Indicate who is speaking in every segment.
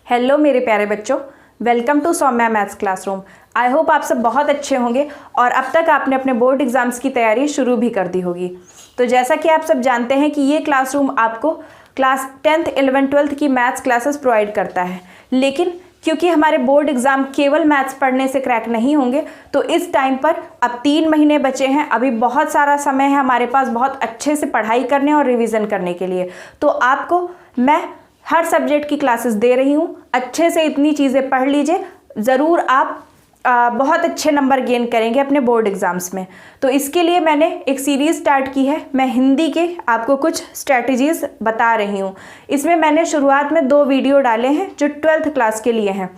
Speaker 1: Hello मेरे प्यारे बच्चों, welcome to Saumya maths classroom. I hope आप सब बहुत अच्छे होंगे और अब तक आपने अपने बोर्ड एग्जाम्स की तैयारी शुरू भी कर दी होगी। तो जैसा कि आप सब जानते हैं कि ये क्लासरूम आपको क्लास 10th 11th 12th की मैथ्स क्लासेस प्रोवाइड करता है, लेकिन क्योंकि हमारे बोर्ड एग्जाम केवल मैथ्स पढ़ने से क्रैक नहीं होंगे, तो इस टाइम पर अब 3 महीने बचे हैं। अभी बहुत सारा समय है हमारे पास बहुत अच्छे से पढ़ाई करने और रिवीजन करने के लिए। तो आपको मैं हर सब्जेक्ट की क्लासेस दे रही हूँ। अच्छे से इतनी चीज़ें पढ़ लीजिए, ज़रूर आप बहुत अच्छे नंबर गेन करेंगे अपने बोर्ड एग्ज़ाम्स में। तो इसके लिए मैंने एक सीरीज़ स्टार्ट की है। मैं हिंदी के आपको कुछ स्ट्रैटेजीज़ बता रही हूँ। इसमें मैंने शुरुआत में 2 वीडियो डाले हैं जो 12th क्लास के लिए हैं।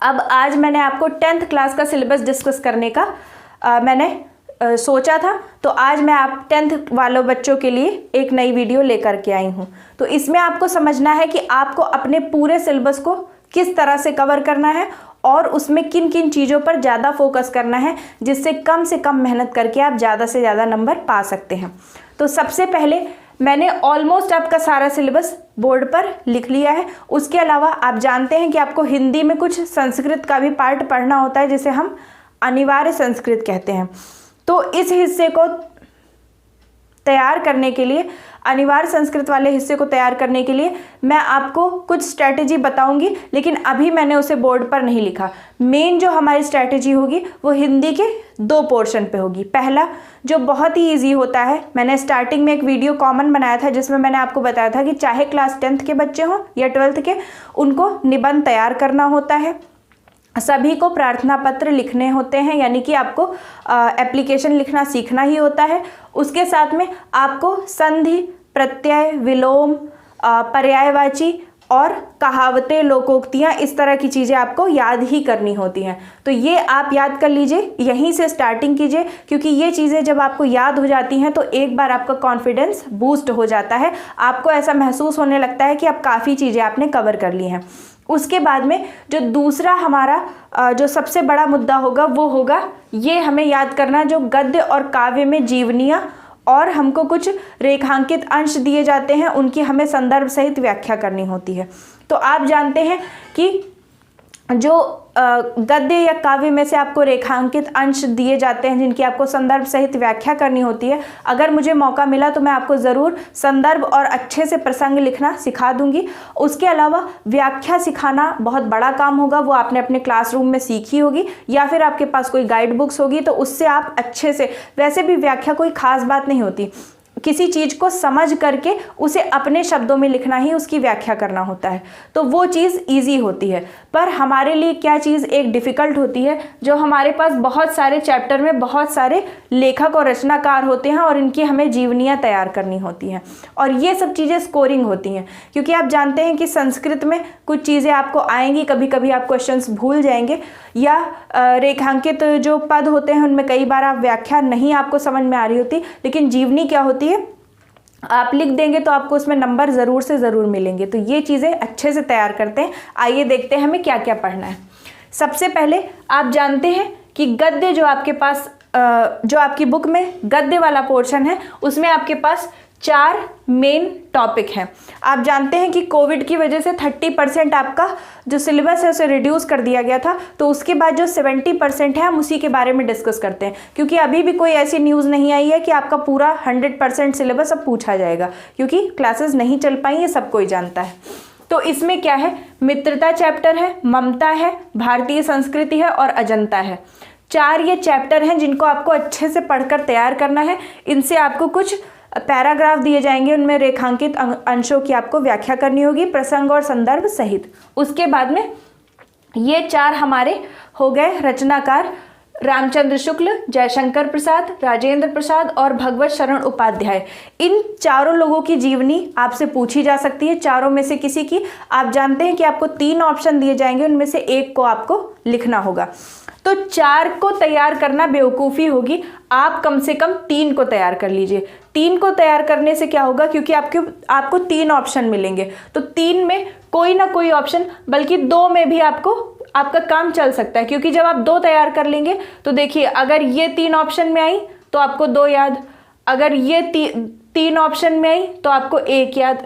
Speaker 1: अब आज मैंने आपको 10th क्लास का सिलेबस डिस्कस करने का मैंने सोचा था, तो आज मैं आप 10th वालों बच्चों के लिए एक नई वीडियो लेकर के आई हूँ। तो इसमें आपको समझना है कि आपको अपने पूरे सिलेबस को किस तरह से कवर करना है और उसमें किन किन चीज़ों पर ज़्यादा फोकस करना है, जिससे कम से कम मेहनत करके आप ज़्यादा से ज़्यादा नंबर पा सकते हैं। तो सबसे पहले मैंने ऑलमोस्ट आपका सारा सिलेबस बोर्ड पर लिख लिया है। उसके अलावा आप जानते हैं कि आपको हिंदी में कुछ संस्कृत का भी पार्ट पढ़ना होता है, जिसे हम अनिवार्य संस्कृत कहते हैं। तो इस हिस्से को तैयार करने के लिए, अनिवार्य संस्कृत वाले हिस्से को तैयार करने के लिए मैं आपको कुछ स्ट्रैटेजी बताऊंगी, लेकिन अभी मैंने उसे बोर्ड पर नहीं लिखा। मेन जो हमारी स्ट्रैटेजी होगी वो हिंदी के 2 पोर्शन पे होगी। पहला जो बहुत ही इजी होता है, मैंने स्टार्टिंग में एक वीडियो कॉमन बनाया था जिसमें मैंने आपको बताया था कि चाहे क्लास 10th के बच्चे हों या 12th के, उनको निबंध तैयार करना होता है। सभी को प्रार्थना पत्र लिखने होते हैं, यानी कि आपको एप्लीकेशन लिखना सीखना ही होता है। उसके साथ में आपको संधि, प्रत्यय, विलोम, पर्यायवाची और कहावतें, लोकोक्तियाँ, इस तरह की चीज़ें आपको याद ही करनी होती हैं। तो ये आप याद कर लीजिए, यहीं से स्टार्टिंग कीजिए, क्योंकि ये चीज़ें जब आपको याद हो जाती हैं तो एक बार आपका कॉन्फिडेंस बूस्ट हो जाता है। आपको ऐसा महसूस होने लगता है कि अब काफ़ी चीज़ें आपने कवर कर ली हैं। उसके बाद में जो दूसरा हमारा जो सबसे बड़ा मुद्दा होगा वो होगा, ये हमें याद करना, जो गद्य और काव्य में जीवनियाँ और हमको कुछ रेखांकित अंश दिए जाते हैं, उनकी हमें संदर्भ सहित व्याख्या करनी होती है। तो आप जानते हैं कि जो गद्य या काव्य में से आपको रेखांकित अंश दिए जाते हैं, जिनकी आपको संदर्भ सहित व्याख्या करनी होती है। अगर मुझे मौका मिला तो मैं आपको ज़रूर संदर्भ और अच्छे से प्रसंग लिखना सिखा दूंगी। उसके अलावा व्याख्या सिखाना बहुत बड़ा काम होगा, वो आपने अपने क्लासरूम में सीखी होगी, या फिर आपके पास कोई गाइड बुक्स होगी तो उससे आप अच्छे से, वैसे भी व्याख्या कोई खास बात नहीं होती, किसी चीज़ को समझ करके उसे अपने शब्दों में लिखना ही उसकी व्याख्या करना होता है। तो वो चीज़ इजी होती है। पर हमारे लिए क्या चीज़ एक डिफ़िकल्ट होती है, जो हमारे पास बहुत सारे चैप्टर में बहुत सारे लेखक और रचनाकार होते हैं और इनकी हमें जीवनियाँ तैयार करनी होती हैं, और ये सब चीज़ें स्कोरिंग होती हैं। क्योंकि आप जानते हैं कि संस्कृत में कुछ चीज़ें आपको आएंगी, कभी कभी आप क्वेश्चंस भूल जाएंगे, या रेखांकित जो पद होते हैं उनमें कई बार आप व्याख्या नहीं आपको समझ में आ रही होती, लेकिन जीवनी क्या होती है, आप लिख देंगे तो आपको उसमें नंबर ज़रूर से ज़रूर मिलेंगे। तो ये चीज़ें अच्छे से तैयार करते हैं। आइए देखते हैं हमें क्या क्या पढ़ना है। सबसे पहले आप जानते हैं कि गद्य जो आपके पास, जो आपकी बुक में गद्य वाला पोर्शन है, उसमें आपके पास 4 मेन टॉपिक हैं। आप जानते हैं कि कोविड की वजह से 30% आपका जो सिलेबस है उसे रिड्यूस कर दिया गया था। तो उसके बाद जो 70% है, हम उसी के बारे में डिस्कस करते हैं, क्योंकि अभी भी कोई ऐसी न्यूज़ नहीं आई है कि आपका पूरा 100% सिलेबस अब पूछा जाएगा, क्योंकि क्लासेस नहीं चल पाई, ये सब कोई जानता है। तो इसमें क्या है, मित्रता चैप्टर है, ममता है, भारतीय संस्कृति है और अजंता है। 4 ये चैप्टर हैं जिनको आपको अच्छे से पढ़कर तैयार करना है। इनसे आपको कुछ पैराग्राफ दिए जाएंगे, उनमें रेखांकित अंशों की आपको व्याख्या करनी होगी, प्रसंग और संदर्भ सहित। उसके बाद में ये 4 हमारे हो गए रचनाकार, रामचंद्र शुक्ल, जयशंकर प्रसाद, राजेंद्र प्रसाद और भगवत शरण उपाध्याय। इन चारों लोगों की जीवनी आपसे पूछी जा सकती है, चारों में से किसी की। आप जानते हैं कि आपको 3 ऑप्शन दिए जाएंगे, उनमें से एक को आपको लिखना होगा। तो 4 को तैयार करना बेवकूफ़ी होगी, आप कम से कम 3 को तैयार कर लीजिए। 3 को तैयार करने से क्या होगा, क्योंकि आपको 3 ऑप्शन मिलेंगे, तो 3 में कोई ना कोई ऑप्शन, बल्कि 2 में भी आपका काम चल सकता है। क्योंकि जब आप 2 तैयार कर लेंगे तो देखिए, अगर ये 3 ऑप्शन में आई तो आपको 2 याद, अगर ये 3 ऑप्शन में आई तो आपको 1 याद,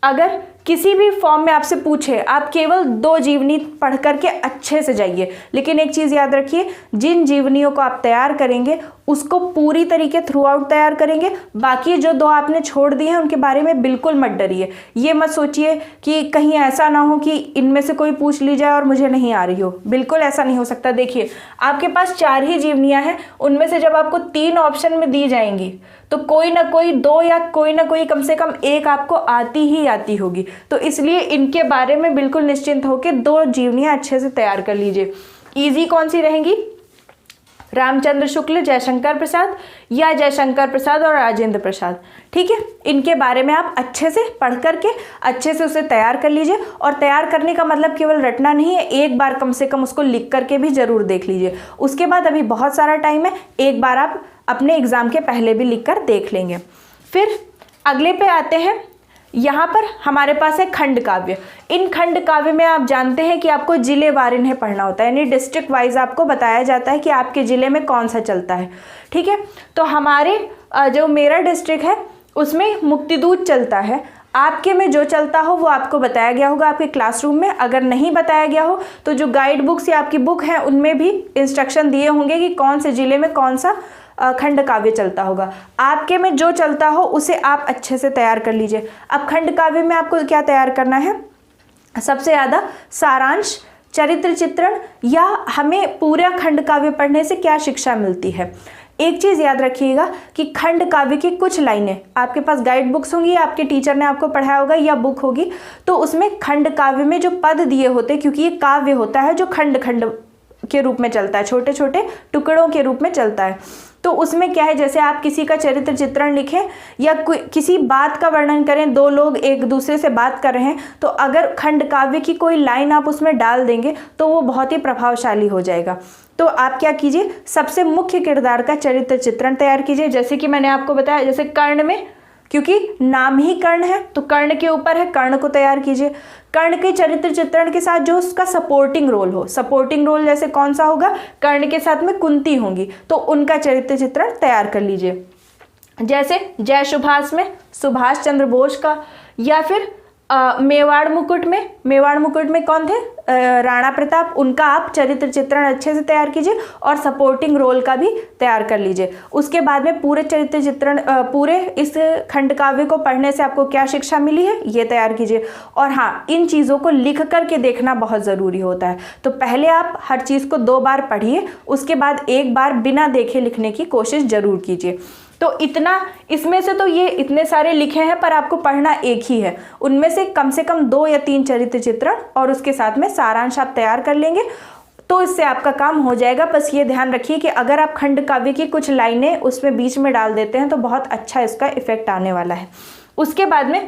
Speaker 1: अगर किसी भी फॉर्म में आपसे पूछे, आप केवल 2 जीवनी पढ़ करके अच्छे से जाइए। लेकिन एक चीज़ याद रखिए, जिन जीवनियों को आप तैयार करेंगे उसको पूरी तरीके थ्रू आउट तैयार करेंगे। बाकी जो 2 आपने छोड़ दिए हैं उनके बारे में बिल्कुल मत डरिए। ये मत सोचिए कि कहीं ऐसा ना हो कि इनमें से कोई पूछ ली जाए और मुझे नहीं आ रही हो, बिल्कुल ऐसा नहीं हो सकता। देखिए आपके पास 4 ही जीवनियाँ हैं, उनमें से जब आपको 3 ऑप्शन में दी जाएंगी तो कोई ना कोई 2 या कोई ना कोई कम से कम 1 आपको आती ही आती होगी। तो इसलिए इनके बारे में बिल्कुल निश्चिंत होकर 2 जीवनियाँ अच्छे से तैयार कर लीजिए। ईजी कौन सी रहेंगी? रामचंद्र शुक्ल, जयशंकर प्रसाद, या जयशंकर प्रसाद और राजेंद्र प्रसाद। ठीक है, इनके बारे में आप अच्छे से पढ़ करके अच्छे से उसे तैयार कर लीजिए। और तैयार करने का मतलब केवल रटना नहीं है, एक बार कम से कम उसको लिख करके भी ज़रूर देख लीजिए। उसके बाद अभी बहुत सारा टाइम है, एक बार आप अपने एग्ज़ाम के पहले भी लिख कर देख लेंगे। फिर अगले पे आते हैं। यहाँ पर हमारे पास है खंड काव्य। इन खंड काव्य में आप जानते हैं कि आपको जिलेवार इन्हें पढ़ना होता है, यानी डिस्ट्रिक्ट वाइज आपको बताया जाता है कि आपके ज़िले में कौन सा चलता है। ठीक है, तो हमारे जो मेरा डिस्ट्रिक्ट है उसमें मुक्तिदूत चलता है। आपके में जो चलता हो वो आपको बताया गया होगा आपके क्लासरूम में। अगर नहीं बताया गया हो तो जो गाइड बुक्स या आपकी बुक है उनमें भी इंस्ट्रक्शन दिए होंगे कि कौन से ज़िले में कौन सा खंड काव्य चलता होगा। आपके में जो चलता हो उसे आप अच्छे से तैयार कर लीजिए। अब खंड काव्य में आपको क्या तैयार करना है? सबसे ज़्यादा सारांश, चरित्र चित्रण, या हमें पूरा खंड काव्य पढ़ने से क्या शिक्षा मिलती है। एक चीज़ याद रखिएगा कि खंड काव्य की कुछ लाइनें आपके पास गाइड बुक्स होंगी, आपके टीचर ने आपको पढ़ाया होगा, या बुक होगी, तो उसमें खंड काव्य में जो पद दिए होते, क्योंकि ये काव्य होता है जो खंड खंड के रूप में चलता है, छोटे छोटे टुकड़ों के रूप में चलता है, तो उसमें क्या है, जैसे आप किसी का चरित्र चित्रण लिखें या किसी बात का वर्णन करें, 2 लोग एक दूसरे से बात कर रहे हैं, तो अगर खंड काव्य की कोई लाइन आप उसमें डाल देंगे तो वो बहुत ही प्रभावशाली हो जाएगा। तो आप क्या कीजिए, सबसे मुख्य किरदार का चरित्र चित्रण तैयार कीजिए। जैसे कि मैंने आपको बताया, जैसे कर्ण में, क्योंकि नाम ही कर्ण है तो कर्ण के ऊपर है, कर्ण को तैयार कीजिए। कर्ण के चरित्र चित्रण के साथ जो उसका सपोर्टिंग रोल हो, सपोर्टिंग रोल जैसे कौन सा होगा, कर्ण के साथ में कुंती होंगी, तो उनका चरित्र चित्रण तैयार कर लीजिए। जैसे जय सुभाष में सुभाष चंद्र बोस का, या फिर मेवाड़ मुकुट में कौन थे, राणा प्रताप, उनका आप चरित्र चित्रण अच्छे से तैयार कीजिए और सपोर्टिंग रोल का भी तैयार कर लीजिए। उसके बाद में पूरे चरित्र चित्रण, पूरे इस खंड काव्य को पढ़ने से आपको क्या शिक्षा मिली है ये तैयार कीजिए। और हाँ, इन चीज़ों को लिख करके देखना बहुत ज़रूरी होता है। तो पहले आप हर चीज़ को 2 बार पढ़िए, उसके बाद 1 बार बिना देखे लिखने की कोशिश ज़रूर कीजिए। तो इतना, इसमें से तो ये इतने सारे लिखे हैं पर आपको पढ़ना एक ही है, उनमें से कम 2 या 3 चरित्र चित्रण और उसके साथ में सारांश आप तैयार कर लेंगे तो इससे आपका काम हो जाएगा। बस ये ध्यान रखिए कि अगर आप खंड काव्य की कुछ लाइनें उसमें बीच में डाल देते हैं तो बहुत अच्छा इसका इफेक्ट आने वाला है। उसके बाद में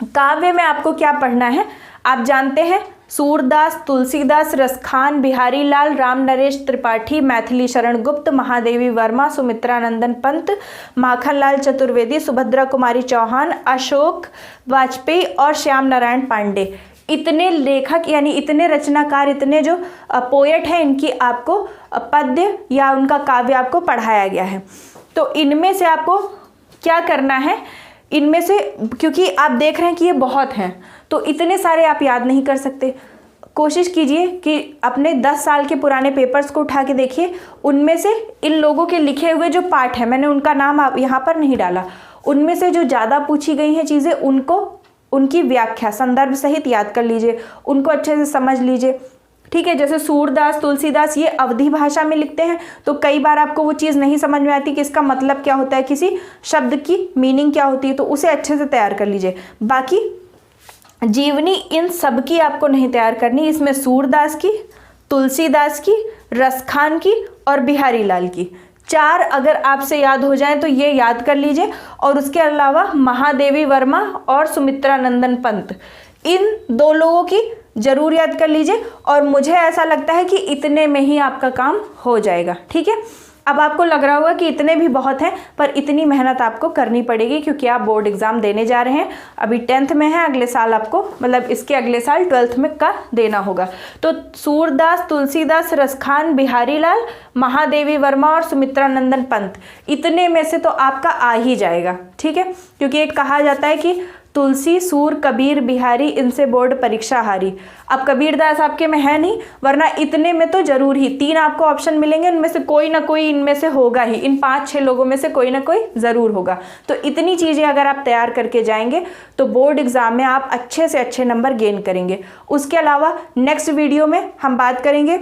Speaker 1: काव्य में आपको क्या पढ़ना है, आप जानते हैं सूरदास, तुलसीदास, रसखान, बिहारी लाल, राम नरेश त्रिपाठी, मैथिली शरण गुप्त, महादेवी वर्मा, सुमित्रा नंदन पंत, माखनलाल चतुर्वेदी, सुभद्रा कुमारी चौहान, अशोक वाजपेयी और श्याम नारायण पांडे, इतने लेखक यानी इतने रचनाकार, इतने जो पोएट हैं, इनकी आपको पद्य या उनका काव्य आपको पढ़ाया गया है। तो इनमें से आपको क्या करना है, इनमें से, क्योंकि आप देख रहे हैं कि ये बहुत हैं तो इतने सारे आप याद नहीं कर सकते, कोशिश कीजिए कि अपने 10 साल के पुराने पेपर्स को उठा के देखिए, उनमें से इन लोगों के लिखे हुए जो पाठ हैं, मैंने उनका नाम आप यहाँ पर नहीं डाला, उनमें से जो ज़्यादा पूछी गई हैं चीज़ें, उनको उनकी व्याख्या संदर्भ सहित याद कर लीजिए, उनको अच्छे से समझ लीजिए। ठीक है, जैसे सूरदास, तुलसीदास ये अवधी भाषा में लिखते हैं तो कई बार आपको वो चीज़ नहीं समझ में आती कि इसका मतलब क्या होता है, किसी शब्द की मीनिंग क्या होती है, तो उसे अच्छे से तैयार कर लीजिए। बाकी जीवनी इन सब की आपको नहीं तैयार करनी, इसमें सूरदास की, तुलसीदास की, रसखान की और बिहारी लाल की 4 अगर आपसे याद हो जाए तो ये याद कर लीजिए। और उसके अलावा महादेवी वर्मा और सुमित्रा नंदन पंत, इन 2 लोगों की जरूर याद कर लीजिए। और मुझे ऐसा लगता है कि इतने में ही आपका काम हो जाएगा। ठीक है, अब आपको लग रहा होगा कि इतने भी बहुत हैं, पर इतनी मेहनत आपको करनी पड़ेगी क्योंकि आप बोर्ड एग्जाम देने जा रहे हैं। अभी 10th में है, अगले साल आपको, मतलब इसके अगले साल 12th में का देना होगा। तो सूरदास, तुलसीदास, रसखान, बिहारी लाल, महादेवी वर्मा और सुमित्रा नंदन पंत, इतने में से तो आपका आ ही जाएगा। ठीक है, क्योंकि एक कहा जाता है कि तुलसी, सूर, कबीर, बिहारी, इनसे बोर्ड परीक्षा हारी। अब कबीरदास आपके में है नहीं, वरना इतने में तो जरूर ही 3 आपको ऑप्शन मिलेंगे, उनमें से कोई ना कोई इनमें से होगा ही, इन 5-6 लोगों में से कोई ना कोई ज़रूर होगा। तो इतनी चीज़ें अगर आप तैयार करके जाएंगे तो बोर्ड एग्ज़ाम में आप अच्छे से अच्छे नंबर गेन करेंगे। उसके अलावा नेक्स्ट वीडियो में हम बात करेंगे,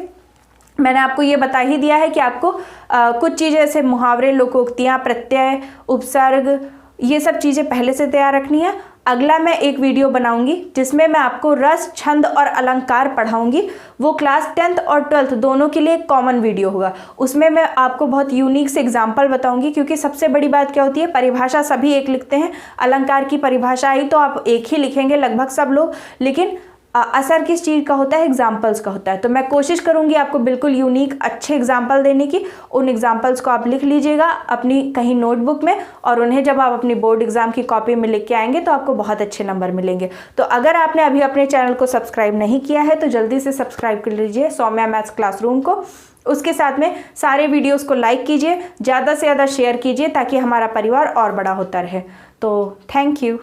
Speaker 1: मैंने आपको ये बता ही दिया है कि आपको कुछ चीज़ें जैसे मुहावरे, लोकोक्तियाँ, प्रत्यय, उपसर्ग, ये सब चीज़ें पहले से तैयार रखनी है। अगला मैं एक वीडियो बनाऊंगी जिसमें मैं आपको रस, छंद और अलंकार पढ़ाऊंगी। वो क्लास 10th और 12th दोनों के लिए एक कॉमन वीडियो होगा। उसमें मैं आपको बहुत यूनिक से एग्जाम्पल बताऊंगी, क्योंकि सबसे बड़ी बात क्या होती है, परिभाषा सभी एक लिखते हैं। अलंकार की परिभाषा आई तो आप एक ही लिखेंगे लगभग सब लोग, लेकिन असर किस चीज़ का होता है, एग्जाम्पल्स का होता है। तो मैं कोशिश करूंगी आपको बिल्कुल यूनिक अच्छे एग्जाम्पल देने की। उन एग्जाम्पल्स को आप लिख लीजिएगा अपनी कहीं नोटबुक में, और उन्हें जब आप अपनी बोर्ड एग्जाम की कॉपी में लिख के आएंगे तो आपको बहुत अच्छे नंबर मिलेंगे। तो अगर आपने अभी अपने चैनल को सब्सक्राइब नहीं किया है तो जल्दी से सब्सक्राइब कर लीजिए सौम्या मैथ्स क्लासरूम को। उसके साथ में सारे वीडियोज़ को लाइक कीजिए, ज़्यादा से ज़्यादा शेयर कीजिए ताकि हमारा परिवार और बड़ा होता रहे। तो थैंक यू।